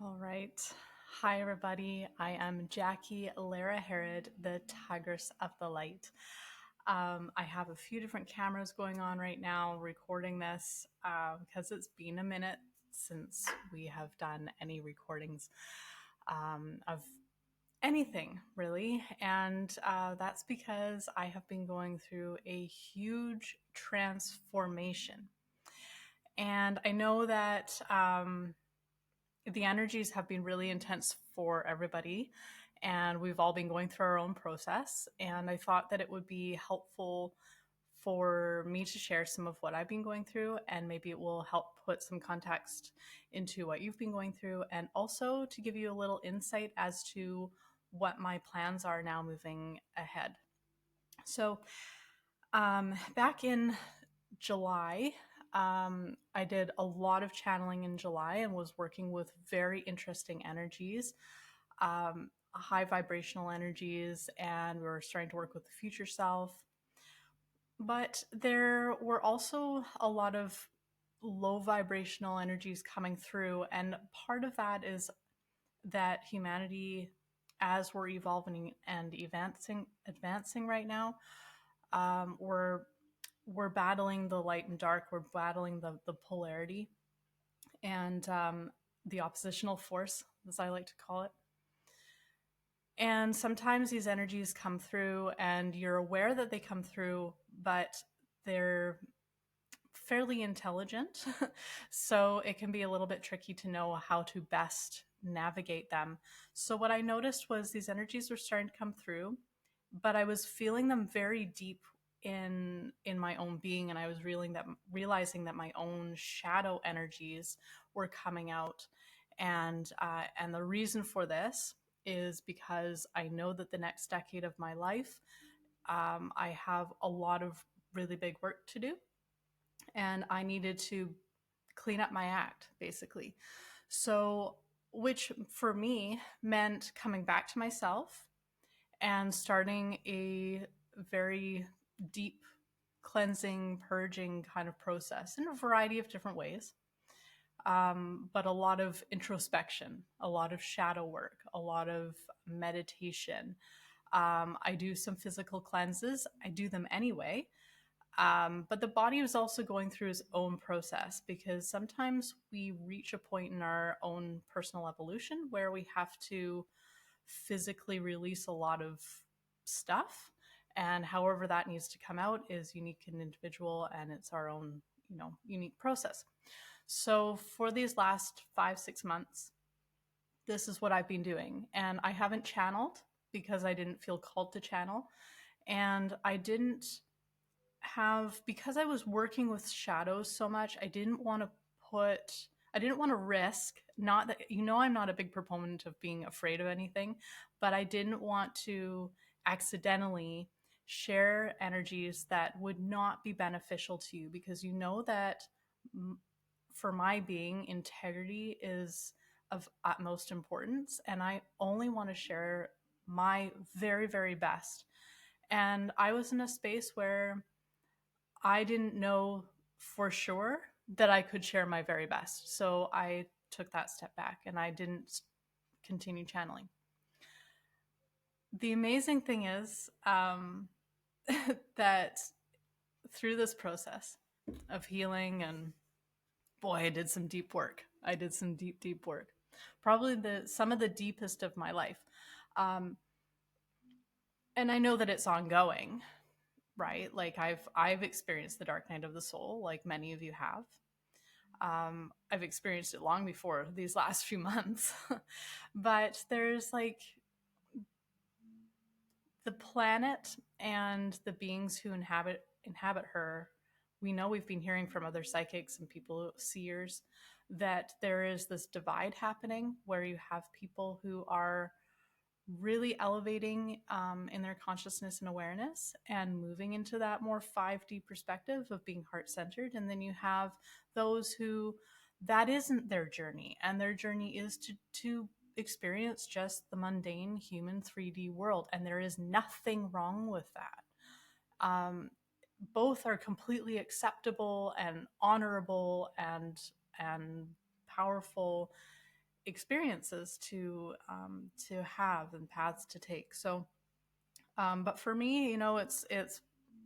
All right. Hi, everybody. I am Jackie Laara Herod, the Tigress of the Light. I have a few different cameras going on right now recording this because it's been a minute since we have done any recordings of anything, really. And that's because I have been going through a huge transformation. And I know that the energies have been really intense for everybody, and we've all been going through our own process. And I thought that it would be helpful for me to share some of what I've been going through, and maybe it will help put some context into what you've been going through, and also to give you a little insight as to what my plans are now moving ahead. So, back in July, I did a lot of channeling in July and was working with very interesting energies, high vibrational energies, and we were starting to work with the future self. But there were also a lot of low vibrational energies coming through, and part of that is that humanity, as we're evolving and advancing right now, we're battling the light and dark. We're battling the polarity and the oppositional force, as I like to call it. And sometimes these energies come through, and you're aware that they come through, but they're fairly intelligent. So it can be a little bit tricky to know how to best navigate them. So, what I noticed was these energies were starting to come through, but I was feeling them very deep in my own being, and I was realizing that my own shadow energies were coming out. And the reason for this is because I know that the next decade of my life, I have a lot of really big work to do, and I needed to clean up my act, basically. So, which for me meant coming back to myself and starting a very deep cleansing, purging kind of process in a variety of different ways. But a lot of introspection, a lot of shadow work, a lot of meditation. I do some physical cleanses. I do them anyway. But the body was also going through its own process, because sometimes we reach a point in our own personal evolution where we have to physically release a lot of stuff. And however that needs to come out is unique and individual, and it's our own, unique process. So for these last 5, 6 months, this is what I've been doing. And I haven't channeled because I didn't feel called to channel. And I didn't because I was working with shadows so much, I didn't want to risk, not that, I'm not a big proponent of being afraid of anything, but I didn't want to accidentally share energies that would not be beneficial to you, because you know that for my being, integrity is of utmost importance, and I only want to share my very, very best. And I was in a space where I didn't know for sure that I could share my very best. So I took that step back and I didn't continue channeling. The amazing thing is that through this process of healing, and boy, I did some deep work. I did some deep, deep work. Probably some of the deepest of my life. Um, and I know that it's ongoing, right? Like I've experienced the dark night of the soul, like many of you have. I've experienced it long before these last few months. But there's like the planet and the beings who inhabit her. We know, we've been hearing from other psychics and people, seers, that there is this divide happening where you have people who are really elevating in their consciousness and awareness and moving into that more 5D perspective of being heart-centered. And then you have those who that isn't their journey, and their journey is to experience just the mundane human 3D world. And there is nothing wrong with that. Both are completely acceptable and honorable and powerful. experiences to have and paths to take. So, but for me, it's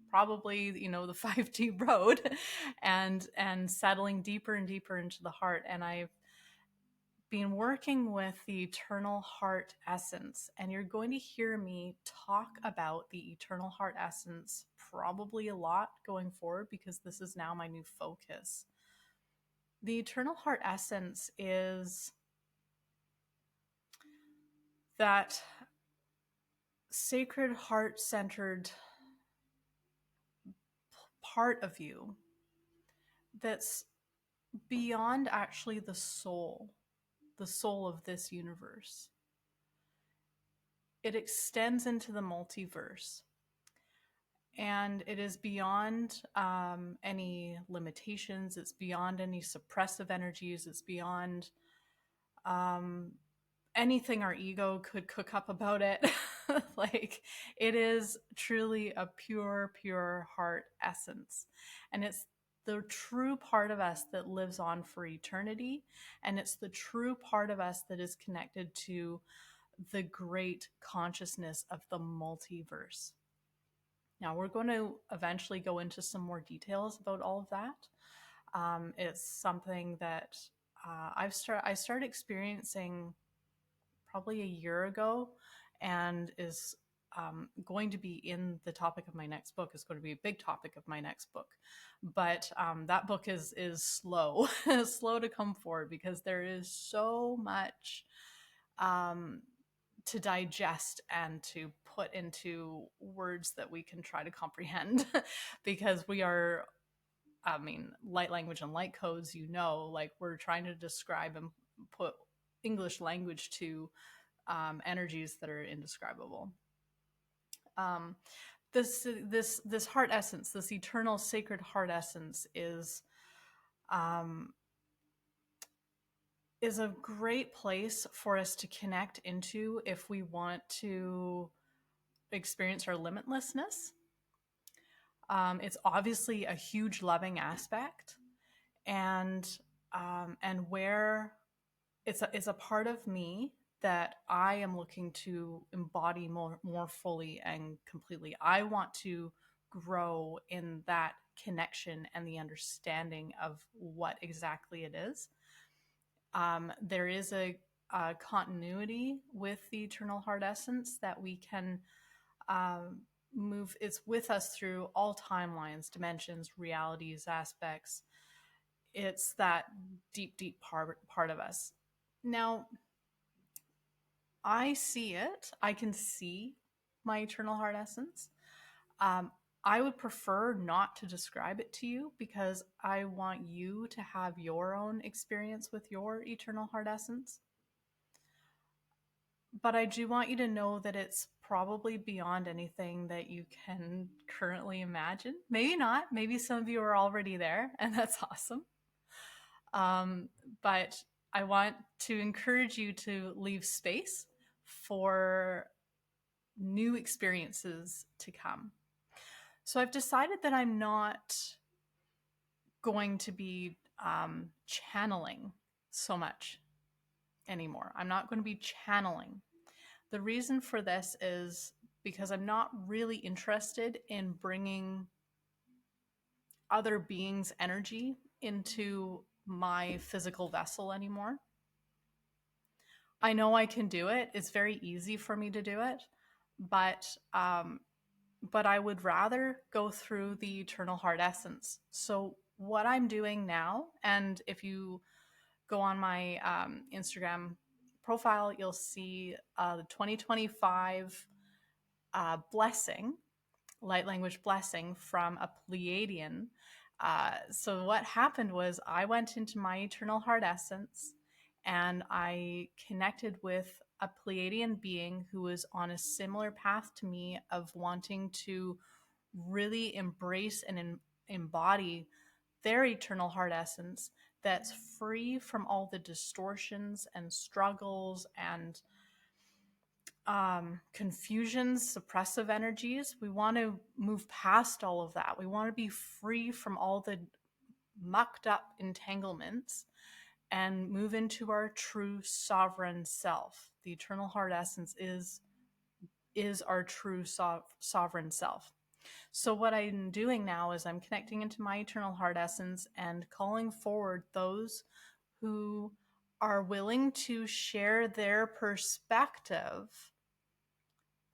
probably the 5D road, and settling deeper and deeper into the heart. And I've been working with the eternal heart essence, and you're going to hear me talk about the eternal heart essence probably a lot going forward because this is now my new focus. The eternal heart essence is that sacred heart centered part of you that's beyond actually the soul of this universe. It extends into the multiverse, and it is beyond any limitations. It's beyond any suppressive energies. It's beyond um, anything our ego could cook up about it. Like, it is truly a pure, pure heart essence. And it's the true part of us that lives on for eternity. And it's the true part of us that is connected to the great consciousness of the multiverse. Now, we're going to eventually go into some more details about all of that. It's something that I started experiencing probably a year ago, and is going to be in the topic of my next book. Is going to be a big topic of my next book, but that book is slow, slow to come forward because there is so much to digest and to put into words that we can try to comprehend, because we are, I mean, light language and light codes, like we're trying to describe and put English language to energies that are indescribable. Um, this heart essence, this eternal sacred heart essence, um, is a great place for us to connect into if we want to experience our limitlessness. It's obviously a huge loving aspect, and where it's a part of me that I am looking to embody more fully and completely. I want to grow in that connection and the understanding of what exactly it is. There is a continuity with the eternal heart essence that we can move. It's with us through all timelines, dimensions, realities, aspects. It's that deep part of us. Now, I see it. I can see my eternal heart essence. Um, I would prefer not to describe it to you because I want you to have your own experience with your eternal heart essence. But I do want you to know that it's probably beyond anything that you can currently imagine. Maybe not. Maybe some of you are already there, and that's awesome. But I want to encourage you to leave space for new experiences to come. So I've decided that I'm not going to be channeling so much anymore. I'm not going to be channeling. The reason for this is because I'm not really interested in bringing other beings' energy into my physical vessel anymore. I know I can do it. It's very easy for me to do it, but I would rather go through the eternal heart essence. So what I'm doing now, and if you go on my Instagram profile, you'll see the 2025 blessing, light language blessing from a Pleiadian. So what happened was I went into my eternal heart essence and I connected with a Pleiadian being who was on a similar path to me of wanting to really embrace and embody their eternal heart essence that's free from all the distortions and struggles and confusions, suppressive energies. We want to move past all of that. We want to be free from all the mucked up entanglements and move into our true sovereign self. The eternal heart essence is our true sovereign self. So what I'm doing now is I'm connecting into my eternal heart essence and calling forward those who are willing to share their perspective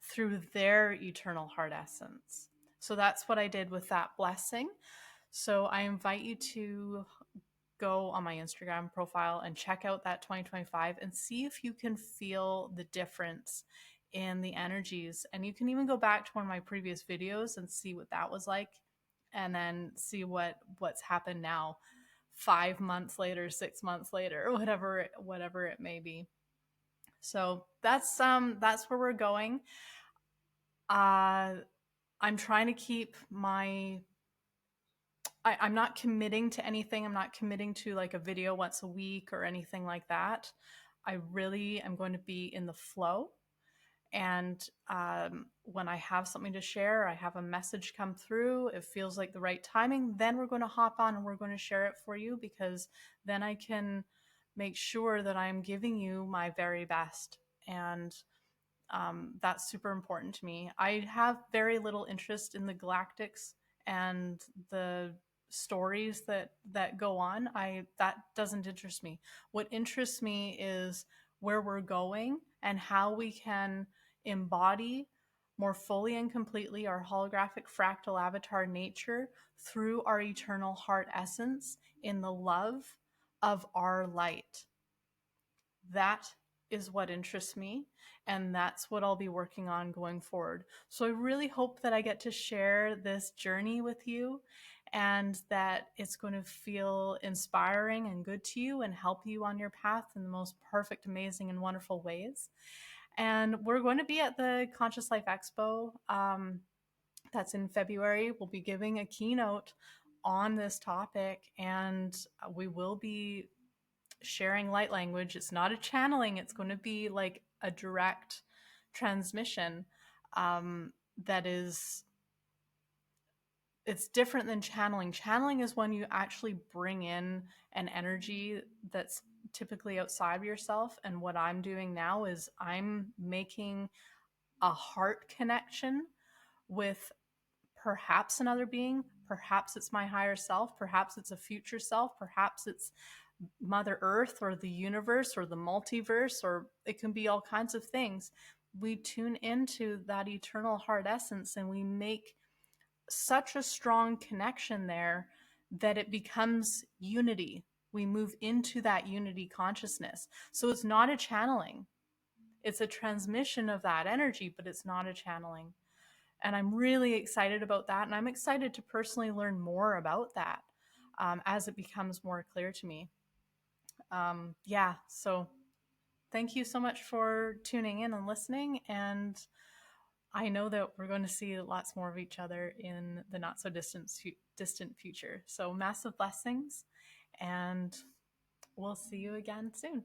through their eternal heart essence. So that's what I did with that blessing. So I invite you to go on my Instagram profile and check out that 2025 and see if you can feel the difference in the energies. And you can even go back to one of my previous videos and see what that was like, and then see what's happened now, 5 months later, 6 months later, whatever it may be. So that's where we're going. I'm trying to keep I'm not committing to anything. I'm not committing to like a video once a week or anything like that. I really am going to be in the flow. And when I have something to share, I have a message come through, it feels like the right timing, then we're going to hop on and we're going to share it for you, because then I can make sure that I'm giving you my very best. And that's super important to me. I have very little interest in the galactics and the stories that go on. That doesn't interest me. What interests me is where we're going and how we can embody more fully and completely our holographic fractal avatar nature through our eternal heart essence in the love of our light. That is what interests me, and that's what I'll be working on going forward. So I really hope that I get to share this journey with you, and that it's going to feel inspiring and good to you and help you on your path in the most perfect, amazing, and wonderful ways. And we're going to be at the Conscious Life Expo. That's in February. We'll be giving a keynote on this topic, and we will be sharing light language. It's not a channeling, it's going to be like a direct transmission. That is, it's different than channeling. Channeling is when you actually bring in an energy that's typically outside of yourself. And what I'm doing now is I'm making a heart connection with perhaps another being. Perhaps it's my higher self. Perhaps it's a future self. Perhaps it's Mother Earth or the universe or the multiverse, or it can be all kinds of things. We tune into that eternal heart essence and we make such a strong connection there that it becomes unity. We move into that unity consciousness. So it's not a channeling. It's a transmission of that energy, but it's not a channeling. And I'm really excited about that. And I'm excited to personally learn more about that as it becomes more clear to me. Yeah, so thank you so much for tuning in and listening. And I know that we're going to see lots more of each other in the not so distant future. So massive blessings, and we'll see you again soon.